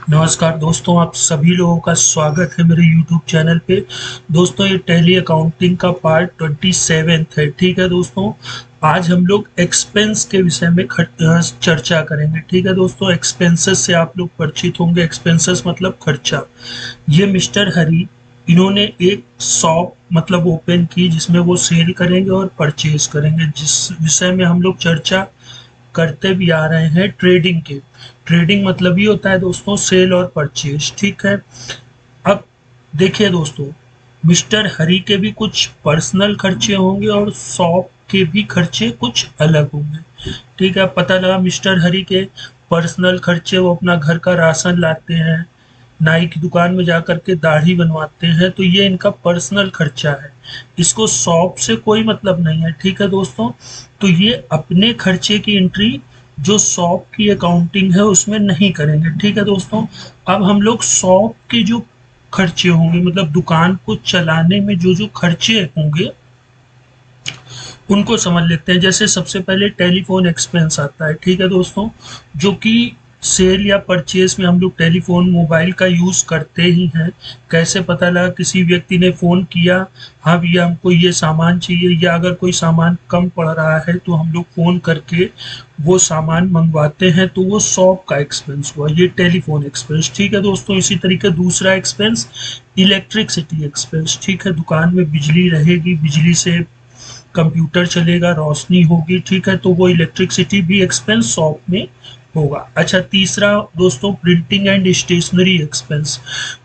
नमस्कार दोस्तों, आप सभी लोगों का स्वागत है मेरे YouTube चैनल पे। दोस्तों, ये टैली अकाउंटिंग का पार्ट 27 है। ठीक है दोस्तों, आज हम लोग एक्सपेंस के विषय में चर्चा करेंगे। ठीक है दोस्तों, एक्सपेंसेस से आप लोग परिचित होंगे। एक्सपेंसेस मतलब खर्चा। ये मिस्टर हरी, इन्होंने एक शॉप मतलब ओपन की जिसमें वो सेल करेंगे और परचेज करेंगे, जिस विषय में हम लोग चर्चा करते भी आ रहे हैं, ट्रेडिंग के। ट्रेडिंग मतलब ही होता है दोस्तों सेल और परचेज। ठीक है, अब देखिए दोस्तों, मिस्टर हरी के भी कुछ पर्सनल खर्चे होंगे और शॉप के भी खर्चे कुछ अलग होंगे। ठीक है, पता लगा मिस्टर हरी के पर्सनल खर्चे, वो अपना घर का राशन लाते हैं, नाई की दुकान में जाकर के दाढ़ी बनवाते हैं, तो ये इनका पर्सनल खर्चा है। इसको शॉप से कोई मतलब नहीं है। ठीक है दोस्तों, तो ये अपने खर्चे की एंट्री जो शॉप की अकाउंटिंग है उसमें नहीं करेंगे। ठीक है दोस्तों, अब हम लोग शॉप के जो खर्चे होंगे मतलब दुकान को चलाने में जो जो खर्चे होंगे उनको समझ लेते हैं। जैसे सबसे पहले टेलीफोन एक्सपेंस आता है। ठीक है दोस्तों, जो कि सेल या परचेज में हम लोग टेलीफोन मोबाइल का यूज़ करते ही हैं। कैसे पता लगा, किसी व्यक्ति ने फ़ोन किया, हाँ भैया हमको ये सामान चाहिए, या अगर कोई सामान कम पड़ रहा है तो हम लोग फ़ोन करके वो सामान मंगवाते हैं, तो वो शॉप का एक्सपेंस हुआ, ये टेलीफोन एक्सपेंस। ठीक है दोस्तों, इसी तरीके दूसरा एक्सपेंस इलेक्ट्रिसिटी एक्सपेंस। ठीक है, दुकान में बिजली रहेगी, बिजली से कंप्यूटर चलेगा, रोशनी होगी। ठीक है, तो वो इलेक्ट्रिसिटी भी एक्सपेंस शॉप में होगा। अच्छा, तीसरा दोस्तों प्रिंटिंग एंड स्टेशनरी एक्सपेंस।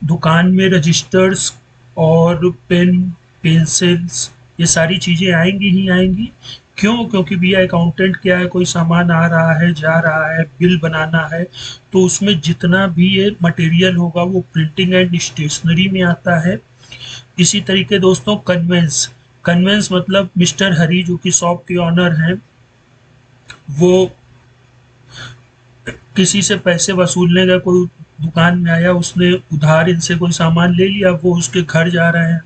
दुकान में रजिस्टर्स और पेन, पेंसिल्स, ये सारी चीज़ें आएंगी ही आएंगी। क्यों? क्योंकि भैया अकाउंटेंट क्या है, कोई सामान आ रहा है, जा रहा है, बिल बनाना है, तो उसमें जितना भी ये मटेरियल होगा वो प्रिंटिंग एंड स्टेशनरी में आता है। इसी तरीके दोस्तों कन्वेंस। कन्वेंस मतलब मिस्टर हरी जो कि शॉप के ऑनर हैं, वो किसी से पैसे वसूलने का, कोई दुकान में आया, उसने उधार इनसे कोई सामान ले लिया, वो उसके घर जा रहे हैं,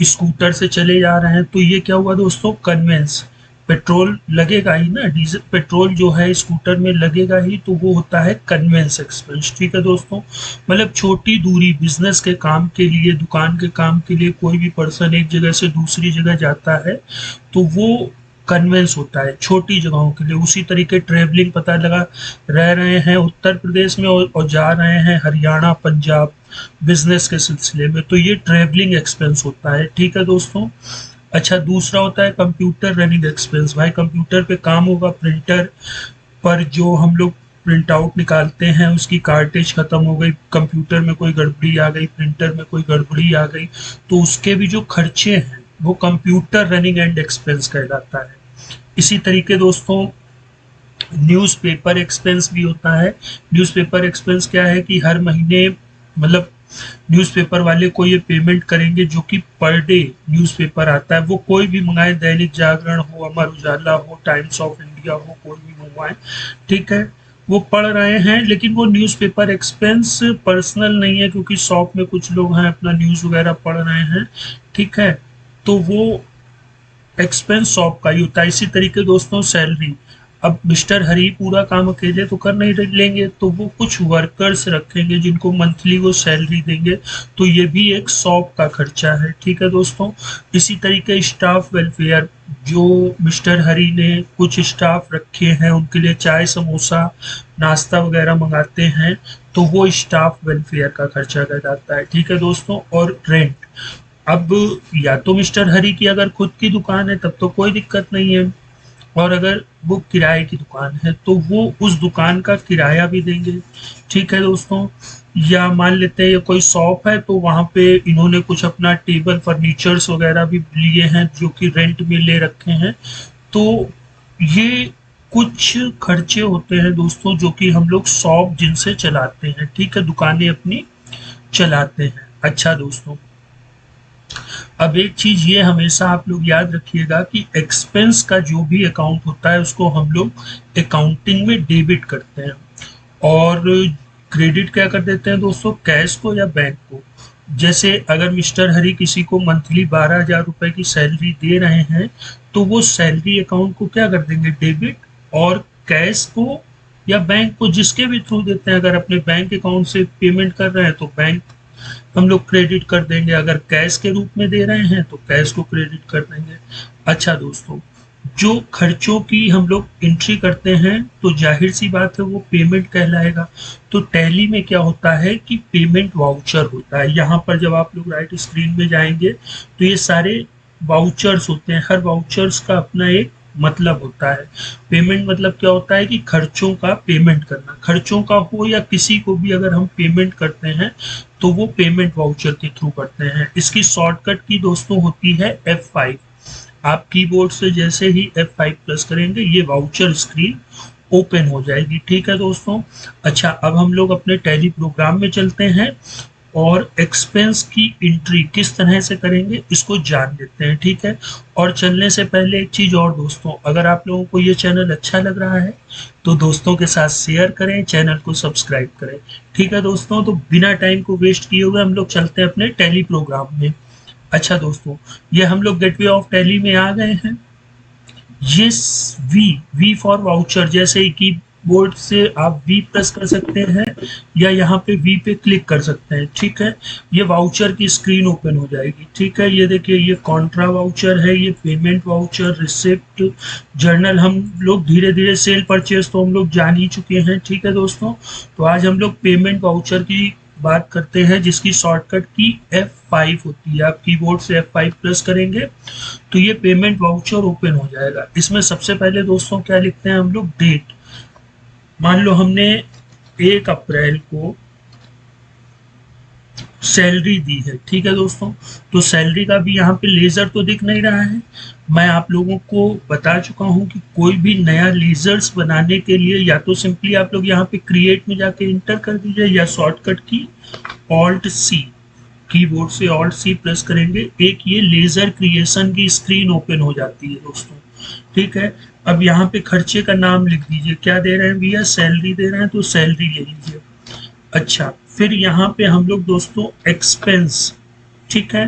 स्कूटर से चले जा रहे हैं, तो ये क्या हुआ दोस्तों, कन्वेंस। पेट्रोल लगेगा ही ना, डीजल पेट्रोल जो है स्कूटर में लगेगा ही, तो वो होता है कन्वेंस एक्सपेंस। ठीक है दोस्तों, मतलब छोटी दूरी बिजनेस के काम के लिए, दुकान के काम के लिए कोई भी पर्सन एक जगह से दूसरी जगह जाता है तो वो कन्वेंस होता है छोटी जगहों के लिए। उसी तरीके ट्रेवलिंग, पता लगा रह रहे हैं उत्तर प्रदेश में और जा रहे हैं हरियाणा, पंजाब बिजनेस के सिलसिले में, तो ये ट्रेवलिंग एक्सपेंस होता है। ठीक है दोस्तों। अच्छा, दूसरा होता है कंप्यूटर रनिंग एक्सपेंस। भाई कंप्यूटर पे काम होगा, प्रिंटर पर जो हम लोग प्रिंट आउट निकालते हैं उसकी कार्टेज खत्म हो गई, कंप्यूटर में कोई गड़बड़ी आ गई, प्रिंटर में कोई गड़बड़ी आ गई, तो उसके भी जो खर्चे हैं वो कंप्यूटर रनिंग एंड एक्सपेंस कहलाता है। इसी तरीके दोस्तों न्यूज़पेपर एक्सपेंस भी होता है। न्यूज़पेपर एक्सपेंस क्या है कि हर महीने मतलब न्यूज़पेपर वाले को ये पेमेंट करेंगे, जो कि पर डे न्यूज़पेपर आता है, वो कोई भी मंगाए, दैनिक जागरण हो, अमर उजाला हो, टाइम्स ऑफ इंडिया हो, कोई भी मंगवाए। ठीक है, वो पढ़ रहे हैं, लेकिन वो न्यूज़पेपर एक्सपेंस पर्सनल नहीं है, क्योंकि शॉप में कुछ लोग हैं अपना न्यूज़ वगैरह पढ़ रहे हैं। ठीक है, तो वो एक्सपेंस शॉप का ही होता है। इसी तरीके दोस्तों सैलरी। अब मिस्टर हरी पूरा काम अकेले तो कर नहीं लेंगे, तो वो कुछ वर्कर्स रखेंगे जिनको मंथली वो सैलरी देंगे, तो ये भी एक शॉप का खर्चा है। ठीक है दोस्तों। इसी तरीके स्टाफ वेलफेयर, जो मिस्टर हरी ने कुछ स्टाफ रखे हैं उनके लिए चाय समोसा नाश्ता वगैरह मंगाते हैं, तो वो स्टाफ वेलफेयर का खर्चा कहलाता है। ठीक है दोस्तों। और रेंट, अब या तो मिस्टर हरी की अगर खुद की दुकान है तब तो कोई दिक्कत नहीं है, और अगर वो किराए की दुकान है तो वो उस दुकान का किराया भी देंगे। ठीक है दोस्तों। या मान लेते हैं ये कोई शॉप है तो वहाँ पे इन्होंने कुछ अपना टेबल फर्नीचर्स वगैरह भी लिए हैं जो कि रेंट में ले रखे हैं, तो ये कुछ खर्चे होते हैं दोस्तों जो कि हम लोग शॉप जिनसे चलाते हैं, ठीक है, दुकानें अपनी चलाते हैं। अच्छा दोस्तों, अब एक चीज ये हमेशा आप लोग याद रखिएगा कि एक्सपेंस का जो भी अकाउंट होता है उसको हम लोग अकाउंटिंग में डेबिट करते हैं, और क्रेडिट क्या कर देते हैं दोस्तों, कैश को या बैंक को। जैसे अगर मिस्टर हरी किसी को मंथली 12,000 रुपए की सैलरी दे रहे हैं तो वो सैलरी अकाउंट को क्या कर देंगे, डेबिट, और कैश को या बैंक को जिसके भी थ्रू देते हैं, अगर अपने बैंक अकाउंट से पेमेंट कर रहे हैं तो बैंक हम लोग क्रेडिट कर देंगे, अगर कैश के रूप में दे रहे हैं तो कैश को क्रेडिट कर देंगे। अच्छा दोस्तों, जो खर्चों की हम लोग एंट्री करते हैं तो जाहिर सी बात है वो पेमेंट कहलाएगा। तो टैली में क्या होता है कि पेमेंट वाउचर होता है। यहाँ पर जब आप लोग राइट स्क्रीन में जाएंगे तो ये सारे वाउचर्स होते हैं, हर वाउचर्स का अपना एक मतलब होता है। पेमेंट मतलब क्या होता है कि खर्चों का पेमेंट करना, खर्चों का हो या किसी को भी अगर हम पेमेंट करते हैं तो वो पेमेंट वाउचर के थ्रू करते हैं। इसकी शॉर्टकट की दोस्तों होती है F5। आप कीबोर्ड से जैसे ही F5 प्रेस करेंगे ये वाउचर स्क्रीन ओपन हो जाएगी। ठीक है दोस्तों। अच्छा, अब हम लोग अपने टैली प्रोग्राम में चलते हैं और एक्सपेंस की एंट्री किस तरह से करेंगे इसको जान लेते हैं। ठीक है, और चलने से पहले एक चीज और दोस्तों, अगर आप लोगों को ये चैनल अच्छा लग रहा है तो दोस्तों के साथ शेयर करें, चैनल को सब्सक्राइब करें। ठीक है दोस्तों, तो बिना टाइम को वेस्ट किए हुए हम लोग चलते हैं अपने टैली प्रोग्राम में। अच्छा दोस्तों, ये हम लोग गेटवे ऑफ टैली में आ गए हैं। ये वी फॉर वाउचर, जैसे ही कीबोर्ड से आप वी प्रेस कर सकते हैं या यहाँ पे वी पे क्लिक कर सकते हैं। ठीक है, ये वाउचर की स्क्रीन ओपन हो जाएगी। ठीक है, ये देखिए, ये कॉन्ट्रा वाउचर है, ये पेमेंट वाउचर, रिसिप्ट, जर्नल। हम लोग धीरे धीरे सेल परचेज तो हम लोग जान ही चुके हैं। ठीक है दोस्तों, तो आज हम लोग पेमेंट वाउचर की बात करते हैं जिसकी शॉर्टकट की F5 होती है। आप कीबोर्ड से F5 प्रेस करेंगे तो ये पेमेंट वाउचर ओपन हो जाएगा। इसमें सबसे पहले दोस्तों क्या लिखते हैं हम लोग, डेट। मान लो हमने 1 अप्रैल को सैलरी दी है। ठीक है दोस्तों, तो सैलरी का भी यहाँ पे लेजर तो दिख नहीं रहा है। मैं आप लोगों को बता चुका हूँ कि कोई भी नया लेजर्स बनाने के लिए या तो सिंपली आप लोग यहाँ पे क्रिएट में जाके इंटर कर दीजिए या शॉर्टकट की ऑल्ट सी, कीबोर्ड से ऑल्ट सी प्रेस करेंगे, एक ये लेजर क्रिएशन की स्क्रीन ओपन हो जाती है दोस्तों। ठीक है, अब यहाँ पे खर्चे का नाम लिख दीजिए, क्या दे रहे हैं भैया, सैलरी दे रहे हैं तो सैलरी ले लीजिए। अच्छा, फिर यहाँ पे हम लोग दोस्तों एक्सपेंस, ठीक है,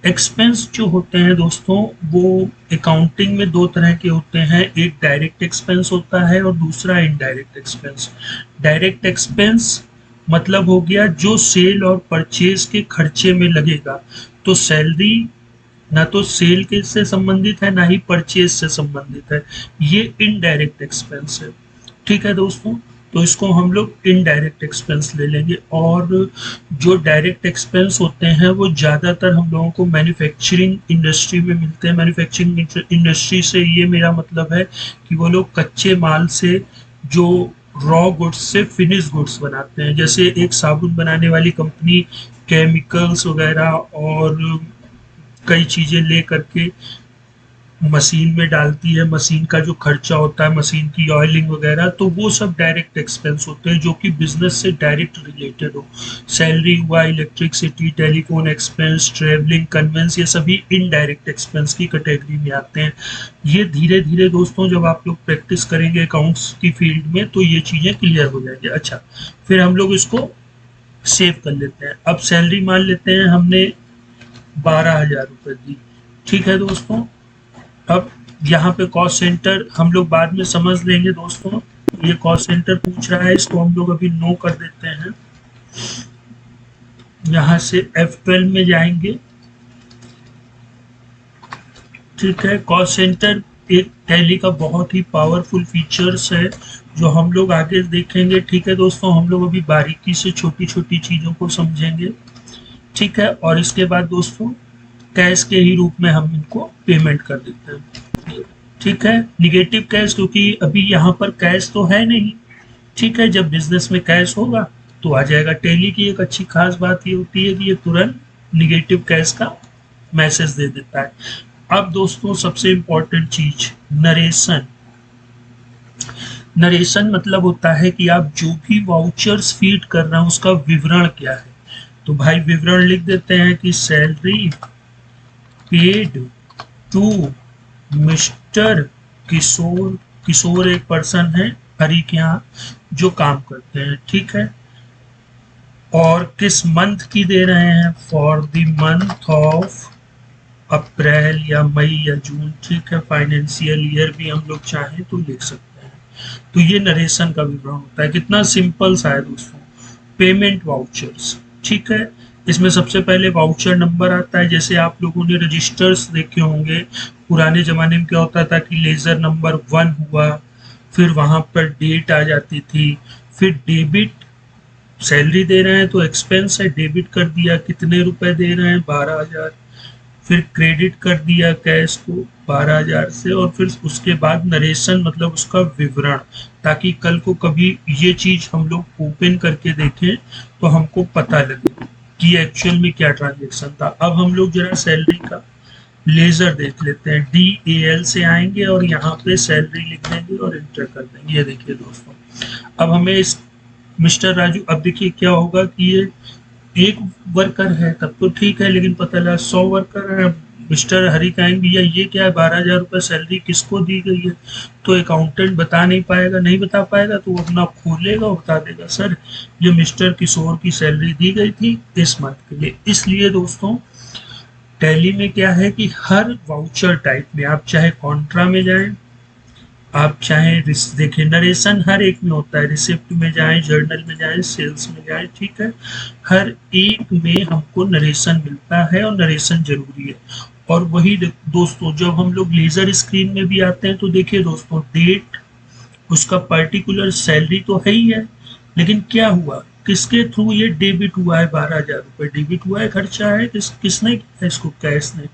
एक्सपेंस जो होते हैं दोस्तों वो अकाउंटिंग में 2 तरह के होते हैं, एक डायरेक्ट एक्सपेंस होता है और दूसरा इनडायरेक्ट एक्सपेंस। डायरेक्ट एक्सपेंस मतलब हो गया जो सेल और परचेज के खर्चे में लगेगा। तो सैलरी ना तो सेल के से संबंधित है ना ही परचेज से संबंधित है, ये इनडायरेक्ट एक्सपेंस है। ठीक है दोस्तों, तो इसको हम लोग इनडायरेक्ट एक्सपेंस ले लेंगे। और जो डायरेक्ट एक्सपेंस होते हैं वो ज़्यादातर हम लोगों को मैन्युफैक्चरिंग इंडस्ट्री में मिलते हैं। मैन्युफैक्चरिंग इंडस्ट्री से ये मेरा मतलब है कि वो लोग कच्चे माल से जो रॉ गुड्स से फिनिश गुड्स बनाते हैं। जैसे एक साबुन बनाने वाली कंपनी केमिकल्स वगैरह और कई चीज़ें ले करके मशीन में डालती है, मशीन का जो खर्चा होता है, मशीन की ऑयलिंग वगैरह, तो वो सब डायरेक्ट एक्सपेंस होते हैं जो कि बिजनेस से डायरेक्ट रिलेटेड हो। सैलरी हुआ, electricity, telephone expense, travelling, conveyance, ये सभी इनडायरेक्ट एक्सपेंस की कैटेगरी में आते हैं। ये धीरे धीरे दोस्तों जब आप लोग प्रैक्टिस करेंगे अकाउंट्स की फील्ड में तो ये चीज़ें क्लियर हो जाएंगी। अच्छा, फिर हम लोग इसको सेव कर लेते हैं। अब सैलरी मान लेते हैं हमने 12,000 रुपये दी। ठीक है दोस्तों, अब यहाँ पे कॉस्ट सेंटर हम लोग बाद में समझ लेंगे दोस्तों। ये कॉस्ट सेंटर पूछ रहा है, इसको हम लोग अभी नो कर देते हैं। यहाँ से F12 में जाएंगे। ठीक है, कॉस्ट सेंटर एक टैली का बहुत ही पावरफुल फीचर्स है जो हम लोग आगे देखेंगे। ठीक है दोस्तों, हम लोग अभी बारीकी से छोटी छोटी चीज़ों को समझेंगे। ठीक है, और इसके बाद दोस्तों कैश के ही रूप में हम इनको पेमेंट कर देते हैं। ठीक है, निगेटिव कैश, क्योंकि अभी यहाँ पर कैश तो है नहीं। ठीक है, जब बिजनेस में कैश होगा तो आ जाएगा। टैली की एक अच्छी खास बात ये होती है कि ये तुरंत निगेटिव कैश का मैसेज दे देता है। अब दोस्तों सबसे इंपॉर्टेंट चीज, नरेशन। नरेशन मतलब होता है कि आप जो भी वाउचर्स फीड कर रहे हैं उसका विवरण क्या है। तो भाई विवरण लिख देते हैं कि सैलरी पेड टू मिस्टर किशोर। किशोर एक पर्सन है हरी के यहाँ जो काम करते हैं। ठीक है, और किस मंथ की दे रहे हैं, for the month of April या मई या जून। ठीक है, फाइनेंशियल ईयर भी हम लोग चाहें तो लिख सकते हैं। तो ये नरेशन का विवरण होता है। कितना सिंपल सा है दोस्तों। पेमेंट वाउचर्स, ठीक है। इसमें सबसे पहले वाउचर नंबर आता है। जैसे आप लोगों ने रजिस्टर्स देखे होंगे, पुराने जमाने में क्या होता था कि लेजर नंबर 1 हुआ, फिर वहां पर डेट आ जाती थी, फिर डेबिट, सैलरी दे रहे हैं तो एक्सपेंस है, डेबिट कर दिया, कितने रुपए दे रहे हैं 12,000, फिर क्रेडिट कर दिया कैश को 12,000 से, और फिर उसके बाद नरेशन मतलब उसका विवरण, ताकि कल को कभी ये चीज हम लोग ओपन करके देखें तो हमको पता लगे कि एक्चुअल में क्या ट्रांजेक्शन था। अब हम लोग जरा सैलरी का लेजर देख लेते हैं। DAL से आएंगे और यहाँ पे सैलरी लिख देंगे और एंटर कर देंगे। ये देखिए दोस्तों, अब हमें इस मिस्टर राजू, अब देखिए क्या होगा कि ये एक वर्कर है तब तो ठीक है, लेकिन पता लगा 100 वर्कर है। मिस्टर हरी कहेंगे भैया ये क्या है, 12,000 रुपये सैलरी किसको दी गई है? तो अकाउंटेंट बता नहीं पाएगा, नहीं बता पाएगा तो वो अपना खोलेगा और बता देगा सर ये मिस्टर किशोर की सैलरी दी गई थी इस मंथ के लिए। इसलिए दोस्तों टैली में क्या है कि हर वाउचर टाइप में आप चाहे कॉन्ट्रा में जाएं, आप चाहे देखिए नरेशन हर एक में होता है। रिसिप्ट में जाएं, जर्नल में जाएं, सेल्स में जाएं, ठीक है, हर एक में हमको नरेशन मिलता है और नरेशन जरूरी है। और वही दोस्तों जब हम लोग लेजर स्क्रीन में भी आते हैं तो देखिए दोस्तों डेट, उसका पर्टिकुलर सैलरी तो है ही है, लेकिन क्या हुआ, किसके थ्रू ये डेबिट हुआ है 12,000 रुपये, डेबिट हुआ है, खर्चा है, किसने किया इसको, कैश ने,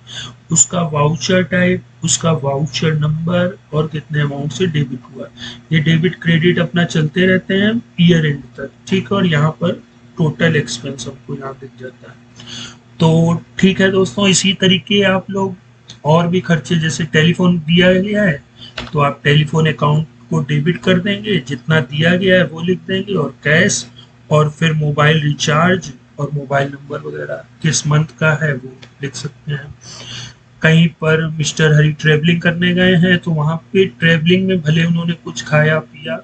उसका वाउचर टाइप, उसका वाउचर नंबर और कितने अमाउंट से डेबिट हुआ। ये डेबिट क्रेडिट अपना चलते रहते हैं ईयर एंड तक, ठीक है। और यहाँ पर टोटल एक्सपेंस हमको यहाँ दिख जाता है। तो ठीक है दोस्तों, इसी तरीके आप लोग और भी खर्चे, जैसे टेलीफोन दिया गया है तो आप टेलीफोन अकाउंट को डेबिट कर देंगे, जितना दिया गया है वो लिख देंगे, और कैश, और फिर मोबाइल रिचार्ज और मोबाइल नंबर वगैरह किस मंथ का है वो लिख सकते हैं। कहीं पर मिस्टर हरी ट्रेवलिंग करने गए हैं तो वहां पे ट्रेवलिंग में भले उन्होंने कुछ खाया पिया,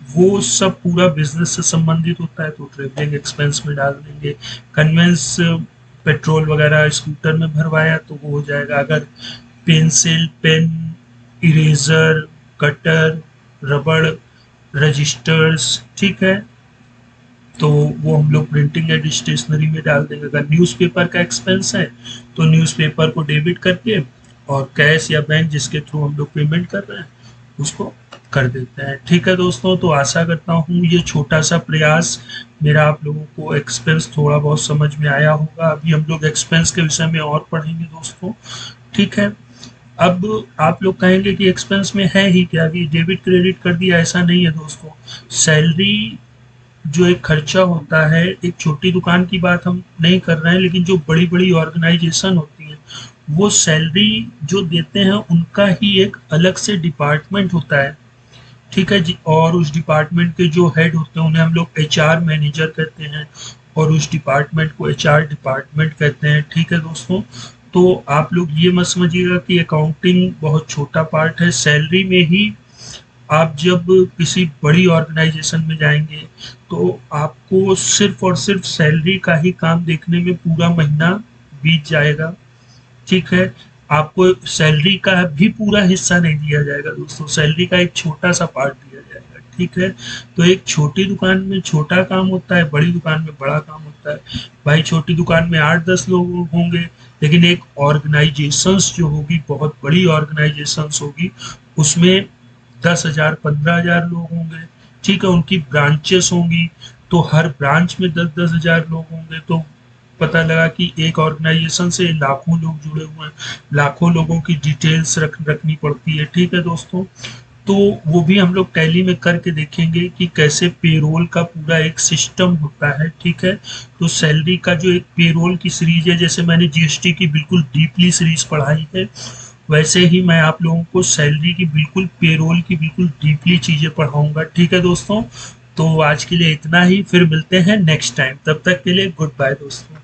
वो सब पूरा बिजनेस से संबंधित होता है तो ट्रेवलिंग एक्सपेंस में डाल देंगे। कन्वेंस पेट्रोल वगैरह स्कूटर में भरवाया तो वो हो जाएगा। अगर पेंसिल, पेन, इरेजर, कटर, रबड़, रजिस्टर्स, ठीक है, तो वो हम लोग प्रिंटिंग एंड स्टेशनरी में डाल देंगे। अगर न्यूज़पेपर का एक्सपेंस है तो न्यूज़पेपर को डेबिट करके और कैश या बैंक जिसके थ्रू हम लोग पेमेंट कर रहे हैं उसको कर देते हैं। ठीक है दोस्तों, तो आशा करता हूँ ये छोटा सा प्रयास मेरा आप लोगों को एक्सपेंस थोड़ा बहुत समझ में आया होगा। अभी हम लोग एक्सपेंस के विषय में और पढ़ेंगे दोस्तों, ठीक है। अब आप लोग कहेंगे कि एक्सपेंस में है ही क्या, कि डेबिट क्रेडिट कर दिया, ऐसा नहीं है दोस्तों। सैलरी जो एक खर्चा होता है, एक छोटी दुकान की बात हम नहीं कर रहे हैं, लेकिन जो बड़ी बड़ी ऑर्गेनाइजेशन होती है वो सैलरी जो देते हैं उनका ही एक अलग से डिपार्टमेंट होता है, ठीक है जी। और उस डिपार्टमेंट के जो हेड होते हैं उन्हें हम लोग HR मैनेजर कहते हैं, और उस डिपार्टमेंट को HR डिपार्टमेंट कहते हैं, ठीक है दोस्तों। तो आप लोग ये मत समझिएगा कि अकाउंटिंग बहुत छोटा पार्ट है। सैलरी में ही आप जब किसी बड़ी ऑर्गेनाइजेशन में जाएंगे तो आपको सिर्फ और सिर्फ सैलरी का ही काम देखने में पूरा महीना बीत जाएगा, ठीक है। आपको सैलरी का भी पूरा हिस्सा नहीं दिया जाएगा दोस्तों, सैलरी का एक छोटा सा पार्ट दिया जाएगा, ठीक है। तो एक छोटी दुकान में छोटा काम होता है, बड़ी दुकान में बड़ा काम होता है। भाई छोटी दुकान में 8-10 लोग होंगे, लेकिन एक ऑर्गेनाइजेशंस जो होगी, बहुत बड़ी ऑर्गेनाइजेशंस होगी, उसमें 10,000 15,000 लोग होंगे, ठीक है। उनकी ब्रांचेस होंगी तो हर ब्रांच में 10-10 हजार लोग होंगे, तो पता लगा कि एक ऑर्गेनाइजेशन से लाखों लोग जुड़े हुए हैं, लाखों लोगों की डिटेल्स रखनी पड़ती है, ठीक है दोस्तों। तो वो भी हम लोग टैली में करके देखेंगे कि कैसे पेरोल का पूरा एक सिस्टम होता है, ठीक है। तो सैलरी का जो एक पेरोल की सीरीज है, जैसे मैंने GST की बिल्कुल डीपली सीरीज पढ़ाई है, वैसे ही मैं आप लोगों को सैलरी की बिल्कुल, पेरोल की बिल्कुल डीपली चीजें पढ़ाऊंगा, ठीक है दोस्तों। तो आज के लिए इतना ही, फिर मिलते हैं नेक्स्ट टाइम, तब तक के लिए गुड बाय दोस्तों।